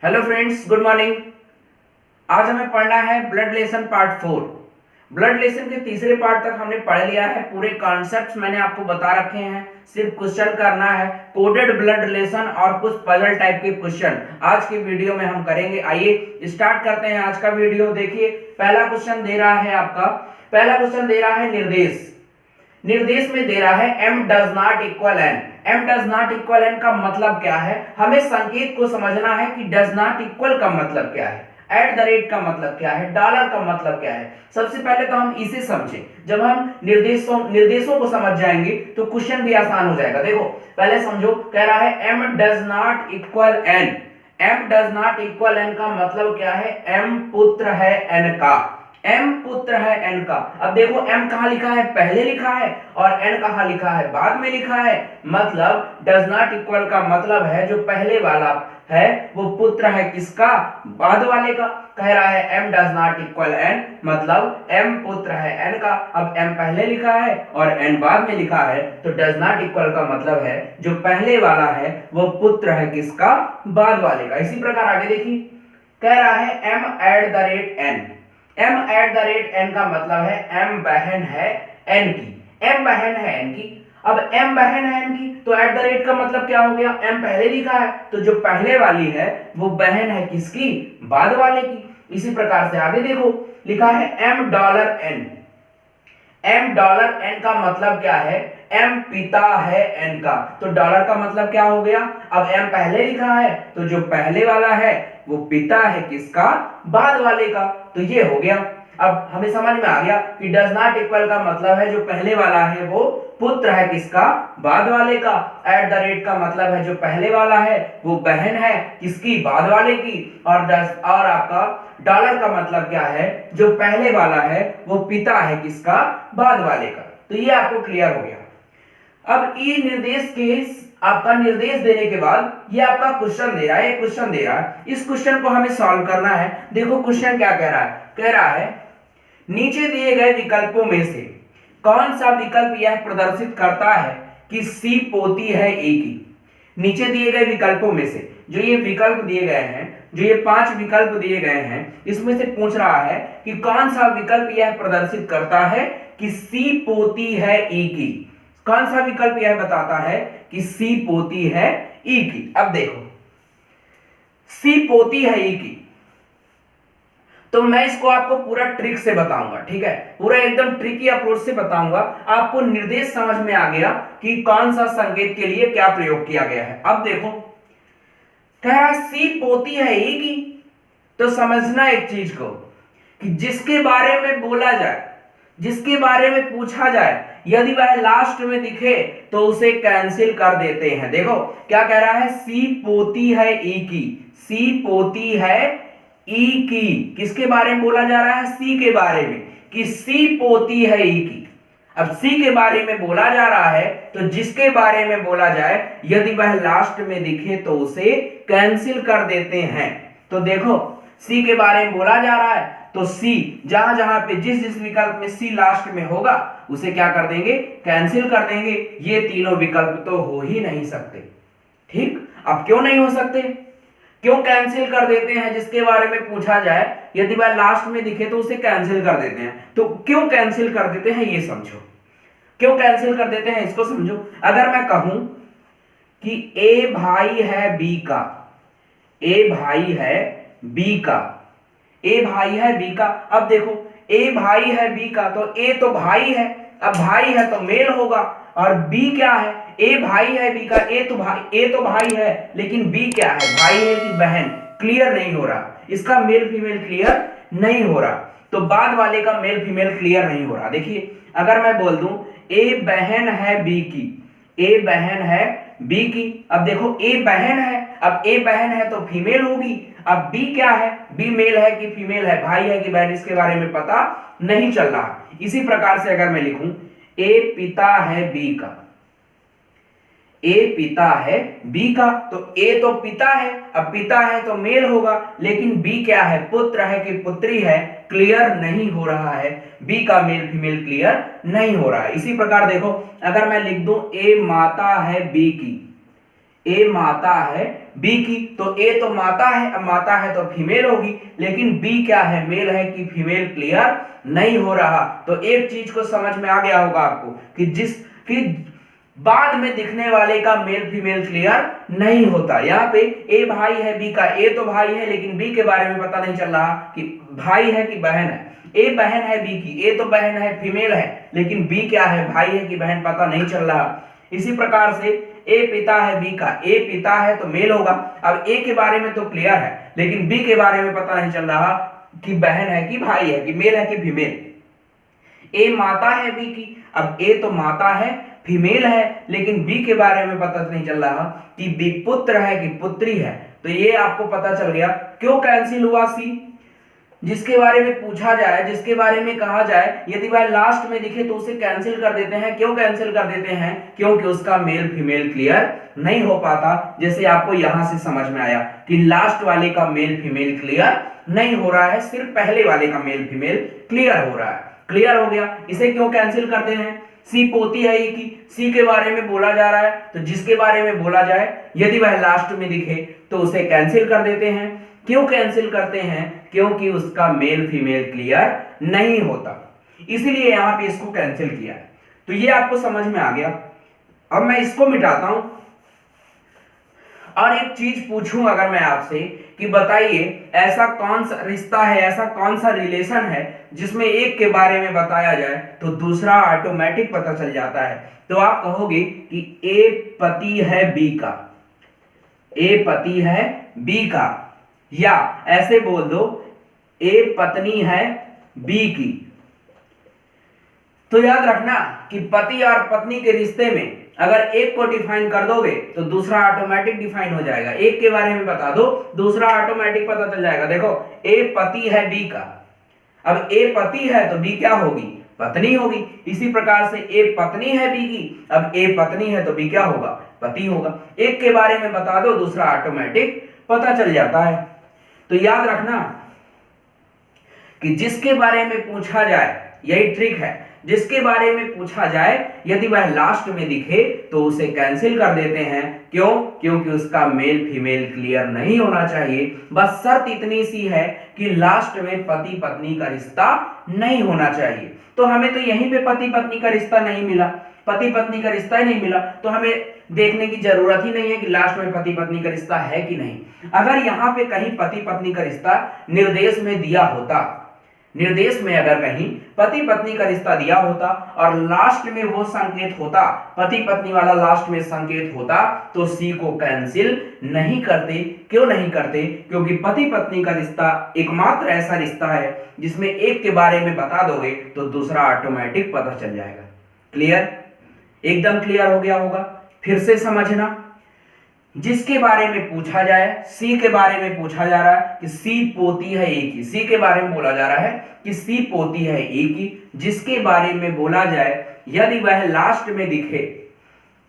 Hello friends, good morning. आज हमें पढ़ना है blood relation part 4। Blood relation के तीसरे पार्ट तक हमने पढ़ लिया है। पूरे कॉन्सेप्ट्स मैंने आपको बता रखे हैं, सिर्फ क्वेश्चन करना है। कोडेड ब्लड रिलेशन और कुछ पजल टाइप के क्वेश्चन आज की वीडियो में हम करेंगे। आइए स्टार्ट करते हैं आज का वीडियो। देखिए, पहला क्वेश्चन दे रहा है आपका, पहला क्वेश्चन दे रहा है निर्देश। निर्देश में दे रहा है m does not equal n। m does not equal n का मतलब क्या है? हमें संकेत को समझना है कि डज नॉट इक्वल का मतलब क्या है, एट द रेट का मतलब क्या है, डॉलर का मतलब क्या है। सबसे पहले तो हम इसे समझें। जब हम निर्देशों को समझ जाएंगे तो क्वेश्चन भी आसान हो जाएगा। देखो, पहले समझो। कह रहा है m does not equal n। m does not equal n का मतलब क्या है? m पुत्र है n का, m पुत्र है n का। अब देखो, m कहां लिखा है? पहले लिखा है, और n कहां लिखा है? बाद में लिखा है। मतलब डज नॉट इक्वल का मतलब है जो पहले वाला है वो पुत्र है किसका? बाद वाले का। कह रहा है m does not equal n, मतलब m पुत्र है n का। अब m पहले लिखा है और n बाद में लिखा है, तो डज नॉट इक्वल का मतलब है जो पहले वाला है वो पुत्र है किसका? बाद वाले का। इसी प्रकार आगे देखिए, कह रहा है m at the rate n। m at the rate n का मतलब है m बहन है n की, m बहन है n की। अब m बहन है n की, तो एट द रेट का मतलब क्या हो गया? m पहले लिखा है, तो जो पहले वाली है वो बहन है किसकी? बाद वाले की। इसी प्रकार से आगे देखो, लिखा है m dollar n। m dollar n का मतलब क्या है? m पिता है n का। तो डॉलर का मतलब क्या हो गया? अब m पहले लिखा है, तो जो पहले वाला है वो पिता है किसका? बाद वाले का। तो ये हो गया। अब हमें समझ में आ गया कि डज नॉट इक्वल का मतलब है जो पहले वाला है वो पुत्र है किसका? बाद वाले का। एट द रेट का मतलब है जो पहले वाला है वो बहन है किसकी? बाद वाले की। और आपका डॉलर का मतलब क्या है? जो पहले वाला है वो पिता है किसका? बाद वाले का। तो ये आपको क्लियर हो गया। अब ये निर्देश के आपका निर्देश देने के बाद ये आपका क्वेश्चन दे रहा है, क्वेश्चन दे रहा है। इस क्वेश्चन को हमें सॉल्व करना है। देखो क्वेश्चन क्या कह रहा है? कह रहा है नीचे दिए गए विकल्पों में से कौन सा विकल्प यह प्रदर्शित करता है कि सी पोती है ए की? नीचे दिए गए विकल्पों में से जो ये विकल्प दिए गए हैं, जो ये 5 विकल्प दिए गए हैं, इसमें से पूछ रहा है कि कौन सा विकल्प यह प्रदर्शित करता है कि सी पोती है ई की। कौन सा विकल्प यह बताता है कि सी पोती है ई की? अब देखो, सी पोती है ई की, तो मैं इसको आपको पूरा ट्रिक से बताऊंगा। ठीक है, पूरा एकदम ट्रिकी अप्रोच से बताऊंगा। आपको निर्देश समझ में आ गया कि कौन सा संकेत के लिए क्या प्रयोग किया गया है। अब देखो, कह रहा है सी पोती है ई की, तो समझना एक चीज को कि जिसके बारे में बोला जाए, जिसके बारे में पूछा जाए, यदि वह लास्ट में दिखे तो उसे कैंसिल कर देते हैं। देखो क्या कह रहा है? सी पोती है ई की, सी पोती है ई की। किसके बारे में बोला जा रहा है? सी के बारे में, कि सी पोती है ई की। अब सी के बारे में बोला जा रहा है, तो जिसके बारे में बोला जाए यदि वह लास्ट में दिखे तो उसे कैंसिल कर देते हैं। तो देखो, सी के बारे में बोला जा रहा है, तो सी जहां जहां पे जिस जिस विकल्प में सी लास्ट में होगा उसे क्या कर देंगे? कैंसिल कर देंगे। ये तीनों विकल्प तो हो ही नहीं सकते। ठीक, अब क्यों नहीं हो सकते? क्यों कैंसिल कर देते हैं? जिसके बारे में पूछा जाए यदि वह लास्ट में दिखे तो उसे कैंसिल कर देते हैं। तो क्यों कैंसिल कर देते हैं ये समझो। क्यों कैंसिल कर देते हैं इसको समझो। अगर मैं कहूं कि ए भाई है बी का, ए भाई है बी का, ए भाई है बी का। अब देखो, ए भाई है बी का, तो ए तो भाई है, अब भाई है तो मेल होगा। और बी क्या है? ए भाई है बी का, ए तो भाई है, लेकिन बी क्या है? भाई है कि बहन? क्लियर नहीं हो रहा, इसका मेल फीमेल क्लियर नहीं हो रहा, तो बाद वाले का मेल फीमेल क्लियर नहीं हो रहा। देखिए, अगर मैं बोल दूं ए बहन है बी की, ए बहन है बी की। अब देखो, ए बहन है, अब ए बहन है तो फीमेल होगी। अब बी क्या है? बी मेल है कि फीमेल है, भाई है कि बहन, इसके बारे में पता नहीं चल रहा। इसी प्रकार से अगर मैं लिखूं ए पिता है बी का, ए पिता है बी का, तो ए तो पिता है, अब पिता है तो मेल होगा, लेकिन बी क्या है? पुत्र है कि पुत्री है? क्लियर नहीं हो रहा है, बी का मेल फीमेल क्लियर नहीं हो रहा है। इसी प्रकार देखो, अगर मैं लिख दूं ए माता है बी की, ए माता है बी की, तो ए तो माता है, अब माता है तो फीमेल होगी, लेकिन बी क्या है, मेल है कि फीमेल, क्लियर नहीं हो रहा। तो एक चीज को समझ में आ गया होगा आपको कि बाद में दिखने वाले का मेल फीमेल क्लियर नहीं होता। यहाँ पे ए भाई है बी का, ए तो भाई है लेकिन बी के बारे में पता नहीं चल रहा कि भाई है कि बहन है। ए बहन है बी की, ए तो बहन है फीमेल है, लेकिन बी क्या है, भाई है कि बहन, पता नहीं चल रहा। इसी प्रकार से ए पिता है बी का, ए पिता है तो मेल होगा। अब ए के बारे में तो क्लियर है, लेकिन बी के बारे में पता नहीं चल रहा कि बहन है कि भाई है, कि मेल है कि फीमेल। ए माता है बी की, अब ए तो माता है फीमेल है, लेकिन बी के बारे में पता नहीं चल रहा कि बी पुत्र है कि पुत्री है। तो ये आपको पता चल गया क्यों कैंसिल हुआ सी। जिसके बारे में पूछा जाए, जिसके बारे में कहा जाए, यदि वह लास्ट में दिखे तो उसे कैंसिल कर देते हैं। क्यों कैंसिल कर देते हैं, क्योंकि उसका मेल फीमेल क्लियर नहीं हो पाता। जैसे आपको यहां से समझ में आया कि लास्ट वाले का मेल फीमेल क्लियर नहीं हो रहा है, सिर्फ पहले वाले का मेल फीमेल क्लियर हो रहा है। क्लियर हो गया। इसे क्यों कैंसिल करते हैं, सी पोती है ये की, सी के बारे में बोला जा रहा है, तो जिसके बारे में बोला जाए यदि वह लास्ट में दिखे तो उसे कैंसिल कर देते हैं। क्यों कैंसिल करते हैं, क्योंकि उसका मेल फीमेल क्लियर नहीं होता, इसीलिए यहां पे इसको कैंसिल किया है। तो ये आपको समझ में आ गया। अब मैं इसको मिटाता हूं और एक चीज पूछूं अगर मैं आपसे कि बताइए ऐसा कौन सा रिश्ता है, ऐसा कौन सा रिलेशन है जिसमें एक के बारे में बताया जाए तो दूसरा ऑटोमेटिक पता चल जाता है। तो आप कहोगे कि ए पति है बी का, ए पति है बी का, या ऐसे बोल दो ए पत्नी है बी की। तो याद रखना कि पति और पत्नी के रिश्ते में अगर एक को डिफाइन कर दोगे तो दूसरा ऑटोमेटिक डिफाइन हो जाएगा। एक के बारे में बता दो, दूसरा ऑटोमेटिक पता चल जाएगा। देखो ए पति है बी का, अब ए पति है तो बी क्या होगी, पत्नी होगी। इसी प्रकार से ए पत्नी है बी की, अब ए पत्नी है तो बी क्या होगा, पति होगा। एक के बारे में बता दो, दूसरा ऑटोमेटिक पता चल जाता है। तो याद रखना कि जिसके बारे में पूछा जाए, यही ट्रिक है, जिसके बारे में पूछा जाए यदि वह लास्ट में दिखे तो उसे कैंसिल कर देते हैं। क्यों, क्योंकि उसका मेल फीमेल क्लियर नहीं होना चाहिए। बस शर्त इतनी सी है कि लास्ट में पति पत्नी का रिश्ता नहीं होना चाहिए। तो हमें तो यहीं पे पति पत्नी का रिश्ता नहीं मिला, पति पत्नी का रिश्ता ही नहीं मिला, तो हमें देखने की जरूरत ही नहीं है कि लास्ट में पति पत्नी का रिश्ता है कि नहीं। अगर यहाँ पे कहीं पति पत्नी का रिश्ता निर्देश में दिया होता, निर्देश में अगर कहीं पति पत्नी का रिश्ता दिया होता और लास्ट में वो संकेत होता, पति पत्नी वाला लास्ट में संकेत होता, तो सी को कैंसिल नहीं करते। क्यों नहीं करते, क्योंकि पति पत्नी का रिश्ता एकमात्र ऐसा रिश्ता है जिसमें एक के बारे में बता दोगे तो दूसरा ऑटोमेटिक पता चल जाएगा। क्लियर, एकदम क्लियर हो गया होगा। फिर से समझना, जिसके बारे में पूछा जाए, सी के बारे में पूछा जा रहा है कि सी पोती है ए की, सी के बारे में बोला जा रहा है कि सी पोती है ए की। जिसके बारे में बोला जाए यदि वह लास्ट में दिखे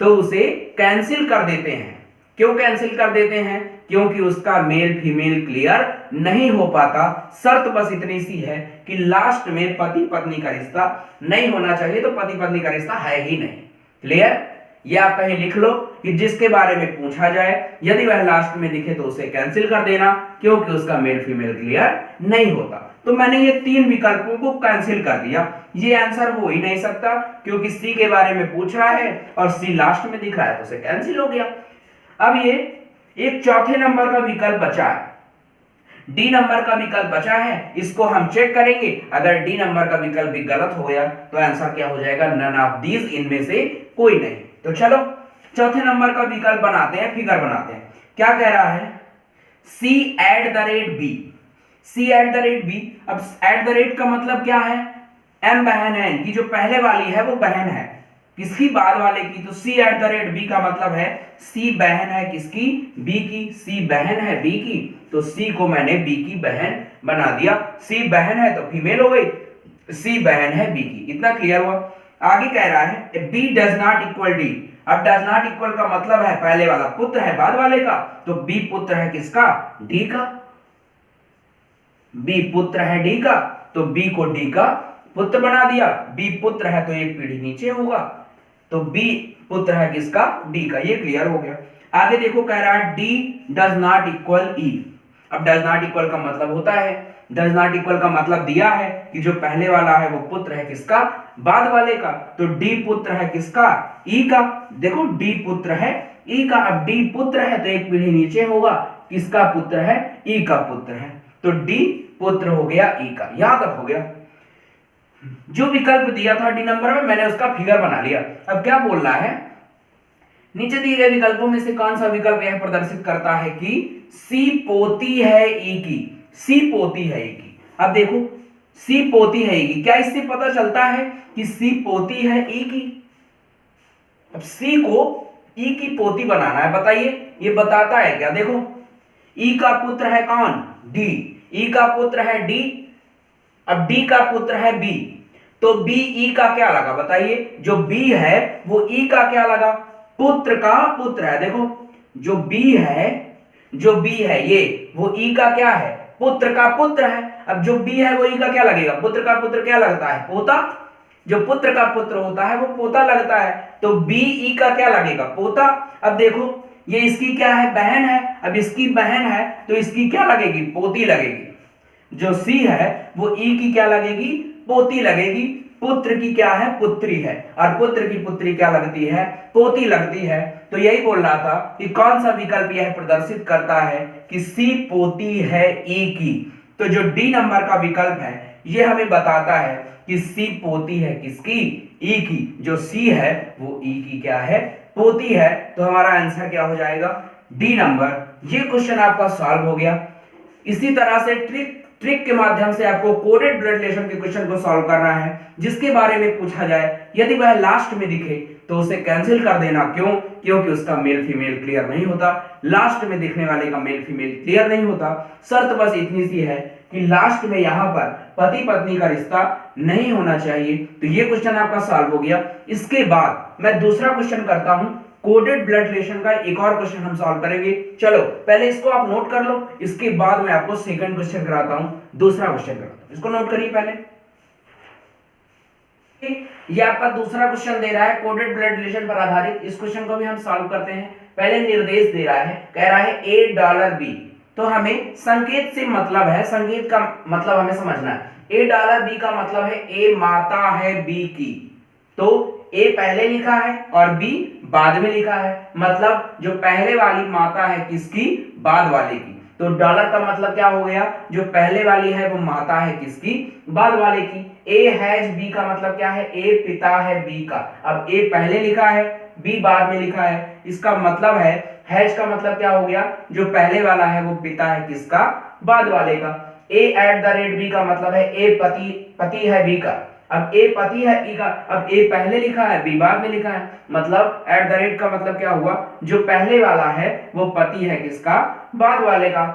तो उसे कैंसिल कर देते हैं। क्यों कैंसिल कर देते हैं, क्योंकि उसका मेल फीमेल क्लियर नहीं हो पाता। शर्त बस इतनी सी है कि लास्ट में पति पत्नी का रिश्ता नहीं होना चाहिए, तो पति पत्नी का रिश्ता है ही नहीं। क्लियर, ये आप कहीं लिख लो कि जिसके बारे में पूछा जाए यदि वह लास्ट में दिखे तो उसे कैंसिल कर देना, क्योंकि उसका मेल फीमेल क्लियर नहीं होता। तो मैंने ये तीन विकल्पों को कैंसिल कर दिया। ये आंसर हो ही नहीं सकता, क्योंकि सी के बारे में पूछ रहा है और सी लास्ट में दिख रहा है तो उसे कैंसिल हो गया। अब ये एक चौथे नंबर का विकल्प बचा है, डी नंबर का विकल्प बचा है। इसको हम चेक करेंगे। अगर डी नंबर का विकल्प भी गलत हो गया तो आंसर क्या हो जाएगा, नन ऑफ दीज, इनमें से कोई नहीं। तो चलो चौथे नंबर का विकल्प बनाते हैं, फिगर बनाते हैं। क्या कह रहा है, C@B, C@B। अब @ का मतलब क्या है, M बहन है इनकी, जो पहले वाली है वो बहन है किसकी, बाद वाले की। तो C@B का मतलब है C बहन है किसकी, B की। C बहन है B की, तो C को मैंने B की बहन बना दिया। C बहन है तो फीमेल हो गई, C बहन है B की। इतना क्लियर हुआ। आगे कह रहा है B does not equal D। अब does not equal का मतलब है पहले वाला पुत्र है बाद वाले का, तो B पुत्र है किसका, D का। B पुत्र है D का, तो B को D का पुत्र बना दिया। B पुत्र है तो एक पीढ़ी नीचे होगा, तो B पुत्र है किसका, D का। ये क्लियर हो गया। आगे देखो कह रहा है डी डज नॉट इक्वल ई। अब डज नॉट इक्वल का मतलब होता है, डज नॉट इक्वल का मतलब दिया है कि जो पहले वाला है वो पुत्र है किसका, बाद वाले का। तो डी पुत्र है किसका, ई का। देखो डी पुत्र है ई का। अब डी पुत्र है तो एक पीढ़ी नीचे होगा, किसका पुत्र है, ई का पुत्र है। तो डी पुत्र हो गया ई का, यहां तक हो गया। जो विकल्प दिया था डी नंबर में मैंने उसका फिगर बना लिया। अब क्या बोल रहा है, नीचे दिए गए विकल्पों में से कौन सा विकल्प यह प्रदर्शित करता है कि सी पोती है ई की, सी पोती है ई की। अब देखो सी पोती है ई की, क्या इससे पता चलता है कि सी पोती है ई की। अब सी को ई की पोती बनाना है, बताइए ये बताता है क्या। देखो ई का पुत्र है कौन, डी, ई का पुत्र है डी। अब डी का पुत्र है बी, तो बी ई का क्या लगा, बताइए। जो बी है वो ई का क्या लगा, पुत्र का पुत्र है। देखो जो बी है, जो बी है ये वो ई का क्या है, पुत्र का पुत्र है। अब जो बी है वो ई का क्या लगेगा, पुत्र का पुत्र क्या लगता है, पोता। जो पुत्र का पुत्र होता है वो पोता लगता है, तो बी ई का क्या लगेगा, पोता। अब देखो ये इसकी क्या है, बहन है। अब इसकी बहन है तो इसकी क्या लगेगी, पोती लगेगी। जो सी है वो ई की क्या लगेगी, पोती लगेगी। पुत्र की क्या है, पुत्री है, और पुत्र की पुत्री क्या लगती है, पोती लगती है। तो यही बोल रहा था कि कौन सा विकल्प यह प्रदर्शित करता है कि सी पोती है ई की। तो जो डी नंबर का विकल्प है ये हमें बताता है कि सी पोती है किसकी, ई की। जो सी है वो ई की क्या है, पोती है। तो हमारा आंसर क्या हो जाएगा, डी नंबर। ये क्वेश्चन आपका सॉल्व हो गया। इसी तरह से ट्रिक के माध्यम से आपको कोडेड ब्लड रिलेशन के क्वेश्चन को सॉल्व करना है, जिसके बारे में पूछा जाए यदि वह लास्ट में दिखे तो उसे कैंसिल कर देना। क्यों, क्योंकि उसका मेल फीमेल क्लियर नहीं होता। लास्ट में दिखने वाले का मेल फीमेल क्लियर नहीं होता। शर्त बस इतनी सी है कि लास्ट में यहां पर पति पत्नी का रिश्ता नहीं होना चाहिए। तो ये क्वेश्चन आपका सॉल्व हो गया। इसके बाद मैं दूसरा क्वेश्चन करता हूं, कोडेड ब्लड रिलेशन का एक और क्वेश्चन हम सॉल्व करेंगे। चलो पहले इसको आप नोट कर लो, इसके बाद मैं आपको सेकंड क्वेश्चन कराता हूं, दूसरा क्वेश्चन कराता हूं। इसको नोट करिए पहले। ये आपका दूसरा क्वेश्चन दे रहा है कोडेड ब्लड रिलेशन पर आधारित। इस क्वेश्चन को भी हम सॉल्व करते हैं। पहले निर्देश दे रहा है, कह रहा है $a तो हमें संकेत से मतलब है, संकेत का मतलब हमें समझना है। $b का मतलब है ए माता है बी की, तो ए पहले लिखा है और बी बाद में लिखा है। मतलब जो पहले वाली माता है किसकी, बाद वाले की। तो डॉलर का मतलब क्या हो गया, जो पहले वाली है वो माता है किसकी, बाद वाले की। ए हैज बी का मतलब क्या है, ए पिता है बी का। अब ए पहले लिखा है, बी बाद में लिखा है, इसका मतलब है हैज का मतलब क्या हो गया, जो पहले वाला है वो पिता है किसका, बाद वाले का। ए @ बी का मतलब है ए पति है बी का। अब ए पति है ई का, अब ए पहले लिखा है बी बाद में लिखा है, मतलब @ का मतलब क्या हुआ, जो पहले वाला है वो पति है किसका, बाद वाले का।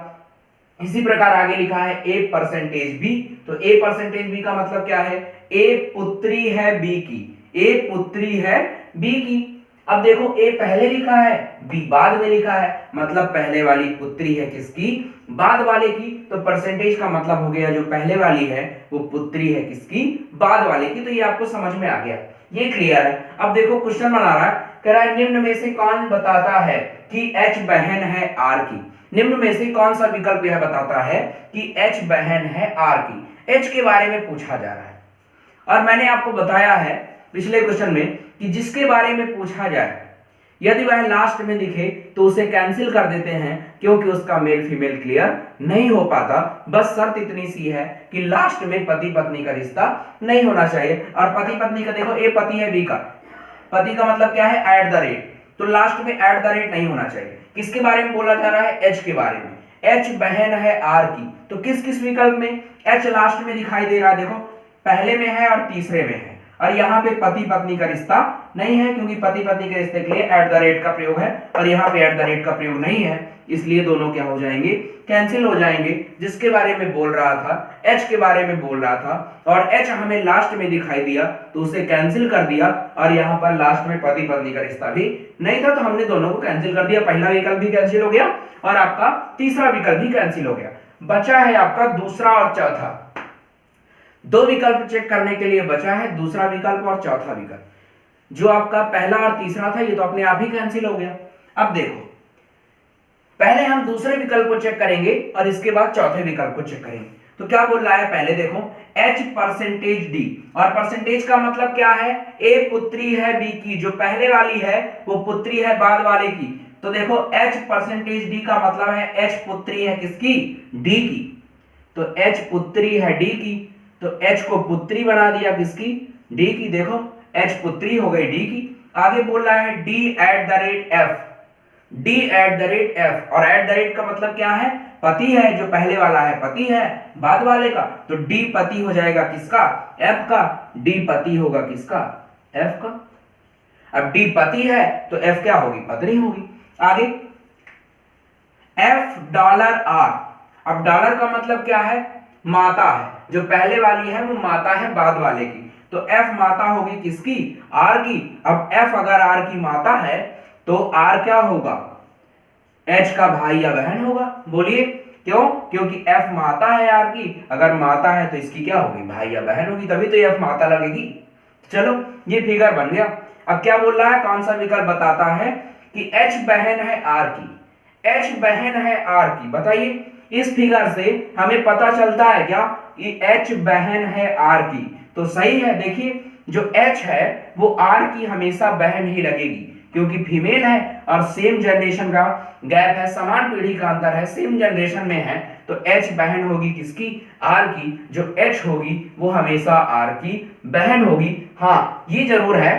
इसी प्रकार आगे लिखा है A%B, तो A%B का मतलब क्या है, ए पुत्री है बी की, ए पुत्री है बी की। अब देखो ए पहले लिखा है बी बाद में लिखा है, मतलब पहले वाली पुत्री है किसकी, बाद वाले की। तो परसेंटेज का मतलब हो गया जो पहले वाली है वो पुत्री है किसकी, बाद वाले की। तो ये आपको समझ में आ गया, ये क्लियर है। अब देखो क्वेश्चन बना रहा है, कह रहा है निम्न में से कौन बताता है कि H बहन है R की। निम्न में से कौन सा विकल्प यह बताता है कि H बहन है R की। H के बारे में पूछा जा रहा है, और मैंने आपको बताया है पिछले क्वेश्चन में कि जिसके बारे में पूछा जाए यदि वह लास्ट में दिखे तो उसे कैंसिल कर देते हैं, क्योंकि उसका मेल फीमेल क्लियर नहीं हो पाता। बस शर्त इतनी सी है कि लास्ट में पति पत्नी का रिश्ता नहीं होना चाहिए। और पति पत्नी का देखो, ए पति है बी का, पति का मतलब क्या है @ तो लास्ट में @ नहीं होना चाहिए। किसके बारे में बोला जा रहा है, H के बारे में। H बहन है R की, तो किस किस विकल्प में H लास्ट में दिखाई दे रहा है, देखो पहले में है और तीसरे में है। और यहाँ पे पति पत्नी का रिश्ता नहीं है, क्योंकि पति पत्नी के रिश्ते के लिए @ का प्रयोग है, और यहाँ पे @ का प्रयोग नहीं है, इसलिए दोनों क्या हो जाएंगे, कैंसिल हो जाएंगे। जिसके बारे में बोल रहा था, H के बारे में बोल रहा था, और H हमें लास्ट में दिखाई दिया तो उसे कैंसिल कर दिया। और यहाँ पर लास्ट में पति पत्नी का रिश्ता भी नहीं था, तो हमने दोनों को कैंसिल कर दिया। पहला विकल्प भी कैंसिल हो गया और आपका तीसरा विकल्प भी कैंसिल हो गया। बचा है आपका दूसरा और चौथा। दो विकल्प चेक करने के लिए बचा है, दूसरा विकल्प और चौथा विकल्प। जो आपका पहला और तीसरा था ये तो अपने आप ही कैंसिल हो गया। अब देखो पहले हम दूसरे विकल्प को चेक करेंगे और इसके बाद चौथे विकल्प को चेक करेंगे। तो क्या बोल रहा है, पहले देखो h परसेंटेज डी, और परसेंटेज का मतलब क्या है, ए पुत्री है बी की, जो पहले वाली है वो पुत्री है बाद वाले की। तो देखो h परसेंटेज डी का मतलब है h पुत्री है किसकी, डी की। तो h पुत्री है डी की, तो h को पुत्री बना दिया किसकी, डी की। देखो h पुत्री हो गई डी की। आगे बोल रहा है D at the rate F, D at the rate F, और एट द रेट का मतलब क्या है, पति है, जो पहले वाला है पति है बाद वाले का, तो डी पति हो जाएगा किसका, एफ का। डी पति होगा किसका, एफ का। अब डी पति है तो एफ क्या होगी, पत्नी होगी। आगे एफ डॉलर आर, अब डॉलर का मतलब क्या है, माता है, जो पहले वाली है वो माता है बाद वाले की, तो एफ माता होगी किसकी, आर की। अब एफ अगर आर की माता है तो आर क्या होगा, एच का भाई या बहन होगा। बोलिए क्यों, क्योंकि एफ माता है आर की, अगर माता है तो इसकी क्या होगी, भाई या बहन होगी, तभी तो एफ माता लगेगी। चलो ये फिगर बन गया। अब क्या बोल रहा है, कौन सा विकल्प बताता है कि एच बहन है आर की, एच बहन है आर की। बताइए इस फिगर से हमें पता चलता है क्या कि एच बहन है आर की, तो सही है। देखिए जो एच है वो आर की हमेशा बहन ही लगेगी, क्योंकि फीमेल है और सेम जनरेशन का गैप है, समान पीढ़ी का अंतर है, सेम जनरेशन में है, तो एच बहन होगी किसकी, आर की। जो एच होगी वो हमेशा आर की बहन होगी। हाँ ये जरूर है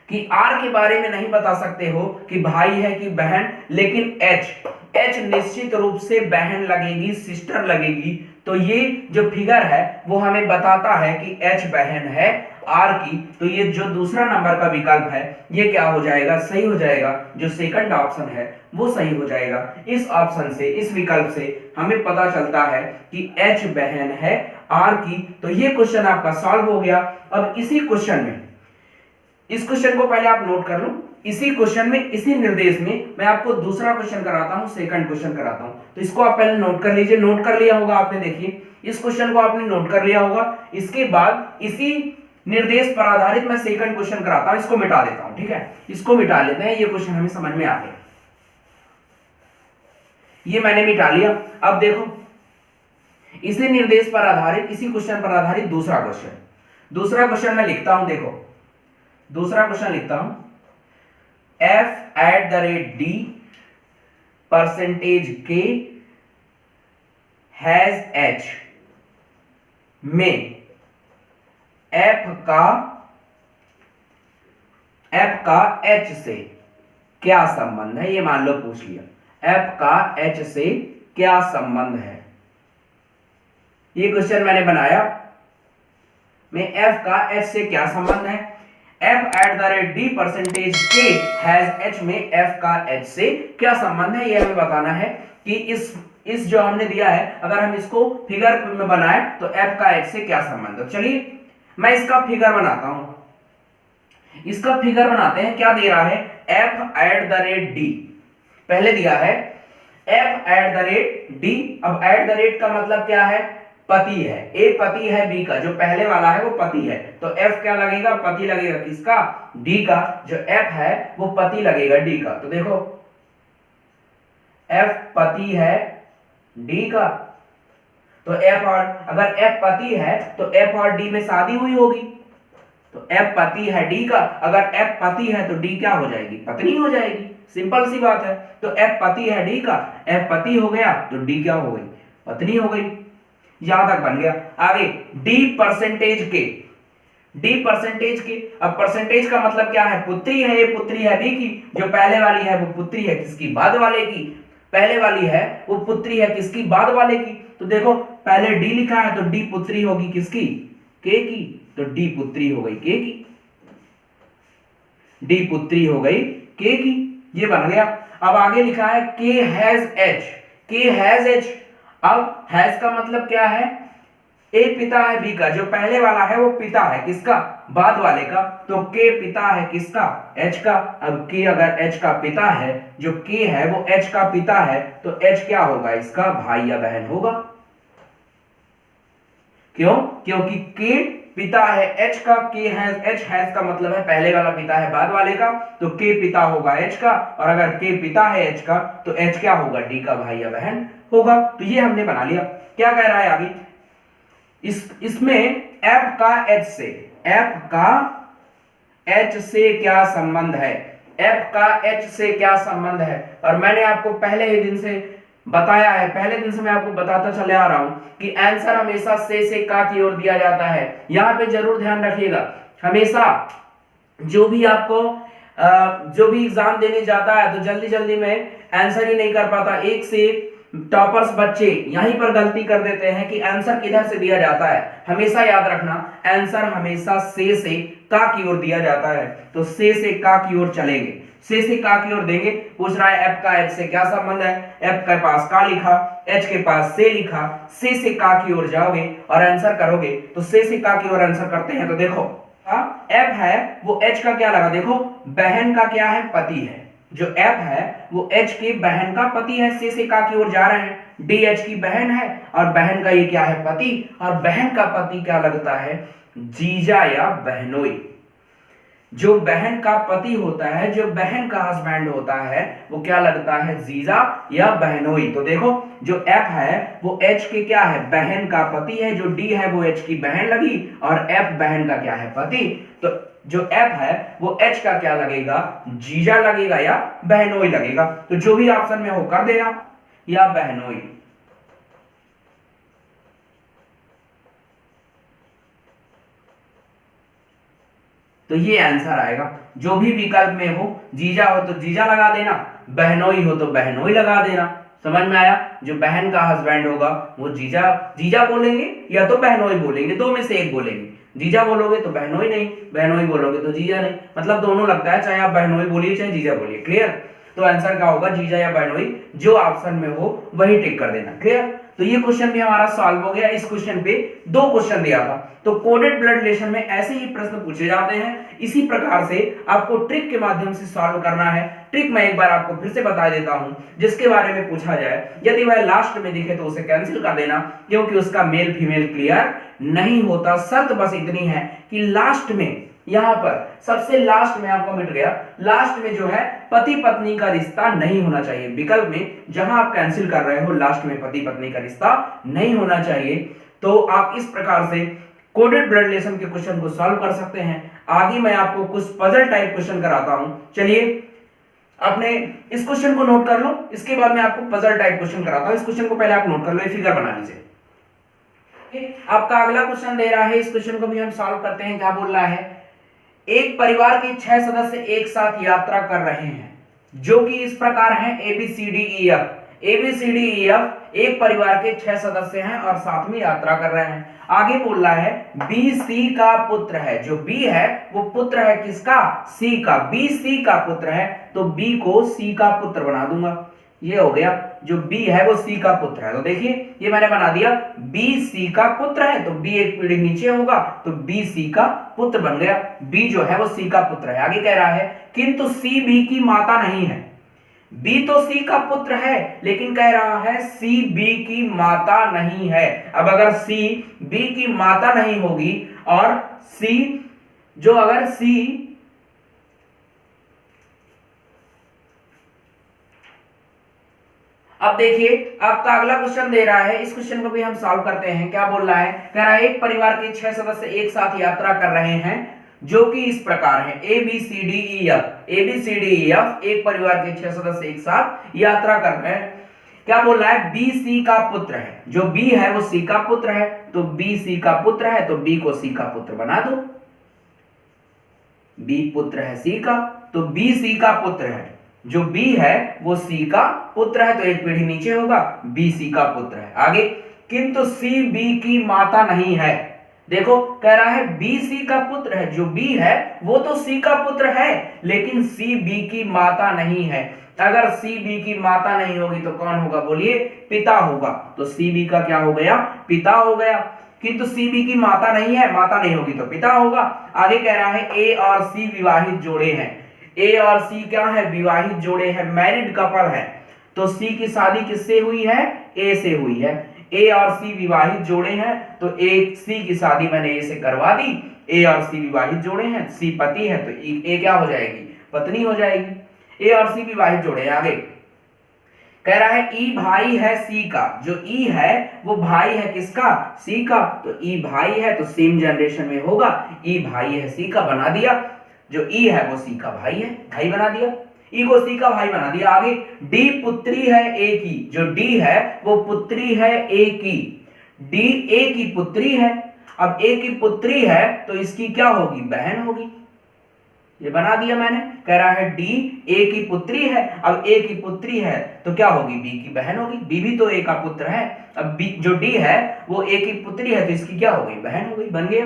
कि आर के बारे में नहीं बता सकते हो कि भाई है कि बहन, लेकिन एच निश्चित रूप से बहन लगेगी, सिस्टर लगेगी। तो ये जो फिगर है वो हमें बताता है कि एच बहन है आर की। तो ये जो दूसरा नंबर का विकल्प है ये क्या हो जाएगा, सही हो जाएगा। जो सेकंड ऑप्शन है वो सही हो जाएगा। इस ऑप्शन से, इस विकल्प से हमें पता चलता है कि एच बहन है आर की। तो ये क्वेश्चन आपका सॉल्व हो गया। अब इसी क्वेश्चन में, इस क्वेश्चन को पहले आप नोट कर लो। इसी क्वेश्चन में, इसी निर्देश में मैं आपको दूसरा क्वेश्चन कराता हूं, सेकंड क्वेश्चन कराता हूं। तो इसको आप पहले नोट कर लीजिए। नोट कर लिया होगा आपने, देखिए इस क्वेश्चन को आपने नोट कर लिया होगा। इसके बाद इसी निर्देश पर आधारित मैं सेकंड क्वेश्चन कराता हूं। इसको मिटा देता हूं, ठीक है, इसको मिटा लेते हैं, ये क्वेश्चन हमें समझ में आ गया। ये मैंने मिटा लिया। अब देखो इसी निर्देश पर आधारित, इसी क्वेश्चन पर आधारित दूसरा क्वेश्चन मैं लिखता हूं। देखो दूसरा क्वेश्चन लिखता हूं, f at the rate D percentage k has h में f का h से क्या संबंध है। ये मान लो पूछ लिया, f का h से क्या संबंध है। ये क्वेश्चन मैंने बनाया, में f का h से क्या संबंध है। f at the rate D percentage k has h में f का h से क्या संबंध है, ये हमें बताना है कि इस जो हमने दिया है, अगर हम इसको फिगर में बनाए तो f का h से क्या संबंध है। चलिए मैं इसका फिगर बनाता हूं। इसका फिगर बनाते हैं। क्या दे रहा है, f at the rate d, पहले दिया है f at the rate d। अब एट द रेट का मतलब क्या है, पति है, ए पति है बी का, जो पहले वाला है वो पति है, तो एफ क्या लगेगा, पति लगेगा किसका, डी का। जो एफ है वो पति लगेगा डी का। तो देखो एफ पति है डी का, तो एफ और, अगर एफ पति है तो एफ और डी में शादी हुई होगी, तो एफ पति है डी का। अगर एफ पति है तो डी क्या हो जाएगी, पत्नी हो जाएगी। सिंपल सी बात है। तो एफ पति है डी का, एफ पति हो गया तो डी क्या हो गई, पत्नी हो गई। यहां तक बन गया। आगे डी परसेंटेज के, डी परसेंटेज के, अब परसेंटेज का मतलब क्या है, पुत्री है, ये पुत्री है बी की, जो पहले वाली है वो पुत्री है किसकी, बाद वाले की। पहले वाली है वो पुत्री है किसकी, बाद वाले की। तो देखो पहले डी लिखा है तो डी पुत्री होगी किसकी, के की, तो डी पुत्री हो गई के की, डी पुत्री हो गई के की। ये बन गया। अब आगे लिखा है के हैज एच, के हैज एच। अब हैज का मतलब क्या है, ए पिता है बी का, जो पहले वाला है वो पिता है किसका, बाद वाले का, तो के पिता है किसका, एच का। अब के अगर एच का पिता है, जो के है वो एच का पिता है, तो एच क्या होगा, इसका भाई या बहन होगा। क्यों, क्योंकि के पिता है एच का, के है एच हैज का मतलब है पहले वाला पिता है बाद वाले का, तो के पिता होगा एच का, और अगर के पिता है एच का तो एच क्या होगा, डी का भाई या बहन होगा। तो ये हमने बना लिया। क्या कह रहा है आगे, इसमें एफ का एच से, एफ का एच से क्या संबंध है, एफ का एच से क्या संबंध है। और मैंने आपको पहले ही दिन से बताया है, पहले दिन से मैं आपको बताता चले आ रहा हूं कि आंसर हमेशा से का की ओर दिया जाता है। यहां पे जरूर ध्यान रखिएगा, हमेशा जो भी आपको जो भी एग्जाम देने जाता है तो जल्दी जल्दी में आंसर ही नहीं कर पाता, एक से एक टॉपर्स बच्चे यहीं पर गलती कर देते हैं कि आंसर किधर से दिया जाता है। हमेशा याद रखना, आंसर हमेशा से का की ओर दिया जाता है, तो से का की ओर चलेंगे, से का की ओर देंगे। पूछ रहा है एफ का एच से क्या संबंध है, एफ के पास का लिखा, एच के पास से लिखा, से का की ओर जाओगे और आंसर करोगे, तो से का की ओर आंसर करते हैं। तो देखो एफ है वो एच का क्या लगा, देखो बहन का क्या है, पति है, जो एफ है वो एच की बहन का पति है, से का की ओर जा रहे हैं, डी एच की बहन है और बहन का ये क्या है, पति, और बहन का पति क्या लगता है, जीजा या बहनोई। जो बहन का पति होता है, जो बहन का हस्बैंड होता है, वो क्या लगता है, जीजा या बहनोई। तो देखो जो एफ है वो एच के क्या है, बहन का पति है, जो डी है वो एच की बहन लगी और एफ बहन का क्या है, पति। तो जो एफ है वो एच का क्या लगेगा, जीजा लगेगा या बहनोई लगेगा। तो जो भी ऑप्शन में हो कर देना, या बहनोई। तो ये आंसर आएगा, जो भी विकल्प में हो, जीजा हो तो जीजा लगा देना, बहनोई हो तो बहनोई लगा देना। समझ में आया, जो बहन का हस्बैंड होगा वो जीजा जीजा बोलेंगे या तो बहनोई बोलेंगे, दो में से एक बोलेंगे। जीजा बोलोगे तो बहनोई नहीं, बहनोई बोलोगे तो जीजा नहीं, मतलब दोनों लगता है, चाहे आप बहनोई बोलिए चाहे जीजा बोलिए। क्लियर, तो आंसर क्या होगा, जीजा या बहनोई, जो ऑप्शन में हो वही टिक कर देना। क्लियर, तो ये क्वेश्चन भी हमारा सॉल्व हो गया। इस क्वेश्चन पे 2 क्वेश्चन दिया था, तो कोडेड ब्लड रिलेशन में ऐसे ही प्रश्न पूछे जाते हैं। इसी प्रकार से आपको ट्रिक के माध्यम से सॉल्व करना है। ट्रिक मैं एक बार आपको फिर से बता देता हूं, जिसके बारे में पूछा जाए, यदि वह लास्ट में दिखे तो उसे कैंसिल कर देना, क्योंकि उसका मेल फीमेल क्लियर नहीं होता। शर्त बस इतनी है कि लास्ट में, यहां पर सबसे लास्ट में आपको मिट गया, लास्ट में जो है पति पत्नी का रिश्ता नहीं होना चाहिए। विकल्प में जहां आप कैंसिल कर रहे हो लास्ट में पति पत्नी का रिश्ता नहीं होना चाहिए। तो आप इस प्रकार से कोडेड ब्लड रिलेशन के क्वेश्चन को सॉल्व कर सकते हैं। आगे मैं आपको कुछ पजल टाइप क्वेश्चन कराता हूं। चलिए आपने इस क्वेश्चन को नोट कर लो, इसके बाद मैं आपको पजल टाइप क्वेश्चन कराता हूं। इस क्वेश्चन को पहले आप नोट कर लो, ये फिगर बना लीजिए। आपका अगला क्वेश्चन दे रहा है, इस क्वेश्चन को भी हम सॉल्व करते हैं। क्या बोल रहा है, एक परिवार के 6 सदस्य एक साथ यात्रा कर रहे हैं, जो कि इस प्रकार हैं ABCDEF। ABCDEF एक परिवार के 6 सदस्य हैं और साथ में यात्रा कर रहे हैं। आगे बोल रहा है BC का पुत्र है, जो B है वो पुत्र है किसका, C का। BC का पुत्र है तो B को C का पुत्र बना दूंगा। ये हो गया, जो B है वो C का पुत्र है। तो देखिए ये मैंने बना दिया, B C का पुत्र है तो B एक पीढ़ी नीचे होगा तो B C का पुत्र बन गया। B जो है वो C का पुत्र है। आगे कह रहा है किंतु C B की माता नहीं है। B तो C का पुत्र है, लेकिन कह रहा है C B की माता नहीं है। अब अगर C B की माता नहीं होगी और C जो अगर C अब देखिए आपका अगला क्वेश्चन दे रहा है, इस क्वेश्चन को भी हम सॉल्व करते हैं। क्या बोल रहा है, कह रहा है एक परिवार के 6 सदस्य एक साथ यात्रा कर रहे हैं, जो कि इस प्रकार है ABCDEF। ABCDEF एक परिवार के 6 सदस्य एक साथ यात्रा कर रहे हैं। क्या बोल रहा है, B C का पुत्र है, जो B है वो C का पुत्र है तो B C का पुत्र है तो B को C का पुत्र बना दो। B पुत्र है C का तो B C का पुत्र है, जो B है वो C का पुत्र है तो एक पीढ़ी नीचे होगा, B C का पुत्र है। आगे किंतु C B की माता नहीं है। देखो कह रहा है B C का पुत्र है, जो B है वो तो C का पुत्र है, लेकिन C B की माता नहीं है। अगर C B की माता नहीं होगी तो कौन होगा, बोलिए, पिता होगा। तो C B का क्या हो गया, पिता हो गया। किंतु C B की माता नहीं है, माता नहीं होगी तो पिता होगा। आगे कह रहा है A और C विवाहित जोड़े हैं। A और C क्या है, विवाहित जोड़े हैं, मैरिड कपल है। तो सी की शादी किससे हुई है? ए से हुई है। ए और सी विवाहित जोड़े हैं, तो ए सी की शादी मैंने ए से करवा दी। ए और सी विवाहित जोड़े हैं, सी पति है तो ए क्या हो जाएगी? पत्नी हो जाएगी। ए और सी विवाहित जोड़े हैं। आगे कह रहा है ई भाई है सी का। जो ई है वो भाई है किसका? सी का। तो ई भाई है तो सेम जनरेशन में होगा, ई भाई है सी का, बना दिया। जो ई है वो सी का भाई है, भाई बना दिया। ई को सी का भाई बना दिया। आगे डी पुत्री है ए की। जो डी है वो पुत्री है ए की। डी ए की पुत्री है। अब ए की पुत्री है तो इसकी क्या होगी? बहन होगी। ये बना दिया मैंने। कह रहा है डी ए की पुत्री है। अब ए की पुत्री है तो क्या होगी? बी की बहन होगी। बी भी तो ए का पुत्र है। अब बी जो डी है वो ए की पुत्री है तो इसकी क्या हो गई? बहन हो गई। बन गया।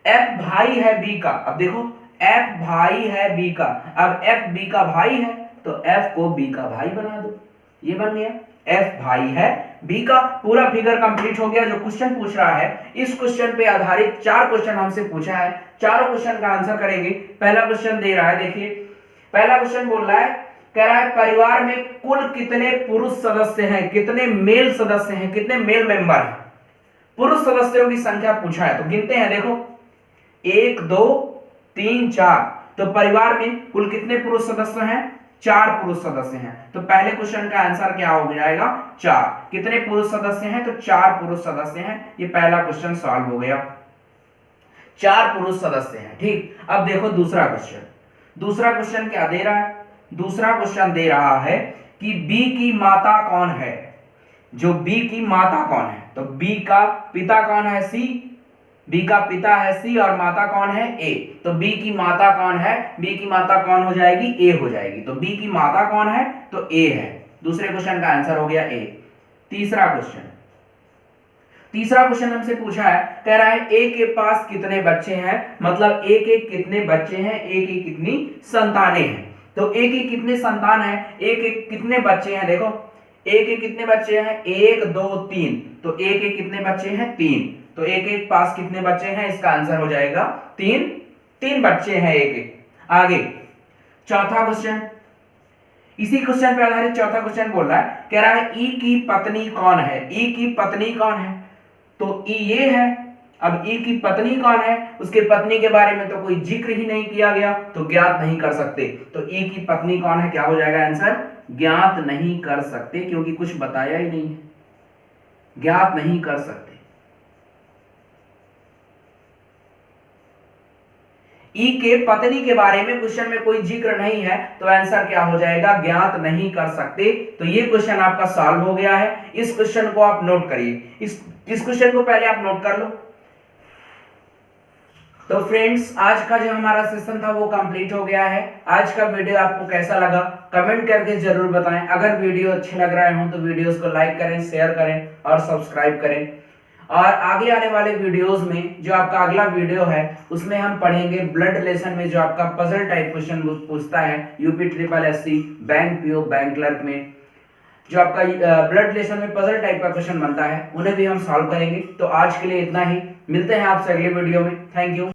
एफ भाई है बी का। अब देखो एफ भाई है बी का। अब एफ बी का भाई है तो एफ को बी का भाई बना दो। ये बन गया। एफ भाई है बी का। पूरा फिगर कंप्लीट हो गया। जो क्वेश्चन पूछ रहा है, इस क्वेश्चन पे आधारित 4 क्वेश्चन हमसे पूछा है। चारों क्वेश्चन का आंसर करेंगे। पहला क्वेश्चन दे रहा है, देखिए पहला क्वेश्चन बोल रहा है, कह रहा है परिवार में कुल कितने पुरुष सदस्य हैं? कितने मेल सदस्य हैं? कितने मेल मेंबर हैं? पुरुष सदस्यों की संख्या पूछा है तो गिनते हैं। देखो 1 2 3 4। तो परिवार में कुल कितने पुरुष सदस्य हैं? 4 पुरुष सदस्य हैं। तो पहले क्वेश्चन का आंसर क्या हो जाएगा? 4। कितने पुरुष सदस्य हैं? तो 4 पुरुष सदस्य हैं। ये पहला क्वेश्चन सॉल्व हो गया। 4 पुरुष सदस्य हैं। ठीक, अब देखो दूसरा क्वेश्चन। दूसरा क्वेश्चन क्या दे रहा है? दूसरा क्वेश्चन दे रहा है कि बी की माता कौन है? जो बी की माता कौन है? तो बी का पिता कौन है? सी। बी का पिता है सी और माता कौन है? ए। तो बी की माता कौन है? बी की माता कौन हो जाएगी? ए हो जाएगी। तो बी की माता कौन है? तो ए है। दूसरे क्वेश्चन का आंसर हो गया ए। तीसरा क्वेश्चन हमसे पूछा है, कह रहा है ए के पास कितने बच्चे हैं? मतलब ए के कितने बच्चे हैं? ए की कितनी संतानें हैं? तो ए के कितने संतान है? ए के कितने बच्चे हैं? देखो ए के कितने बच्चे हैं? 1 2 3। तो ए के कितने बच्चे हैं? 3। तो ए के पास कितने बच्चे हैं? इसका आंसर हो जाएगा 3 बच्चे हैं ए के। आगे चौथा क्वेश्चन, इसी क्वेश्चन पे आधारित चौथा क्वेश्चन बोल रहा है, कह रहा है ई की पत्नी कौन है? ई की पत्नी कौन है? तो ई ये है। अब ई की पत्नी कौन है? उसके पत्नी के बारे में तो कोई जिक्र ही नहीं किया गया तो ज्ञात नहीं कर सकते। तो ई की पत्नी कौन है? क्या हो जाएगा आंसर? ज्ञात नहीं कर सकते, क्योंकि कुछ बताया ही नहीं है। ज्ञात नहीं कर सकते। ई के पत्नी के बारे में क्वेश्चन में कोई जिक्र नहीं है तो आंसर क्या हो जाएगा? ज्ञात नहीं कर सकते। तो ये क्वेश्चन आपका सॉल्व हो गया है। इस क्वेश्चन को आप नोट करिए। इस क्वेश्चन को पहले आप नोट कर लो। तो फ्रेंड्स, आज का जो हमारा सेशन था वो कंप्लीट हो गया है। आज का वीडियो आपको कैसा लगा कमेंट करके जरूर बताएं। अगर वीडियो अच्छे लग रहे हो तो वीडियोस को लाइक करें, शेयर करें और सब्सक्राइब करें। और आगे आने वाले वीडियोस में जो आपका अगला वीडियो है उसमें हम पढ़ेंगे ब्लड रिलेशन में जो आपका पजल टाइप क्वेश्चन पूछता है UP SSSC bank PO bank clerk में, जो आपका ब्लड रिलेशन में पजल टाइप का क्वेश्चन बनता है, उन्हें भी हम सॉल्व करेंगे। तो आज के लिए इतना ही। मिलते हैं आपसे अगले वीडियो में। Thank you.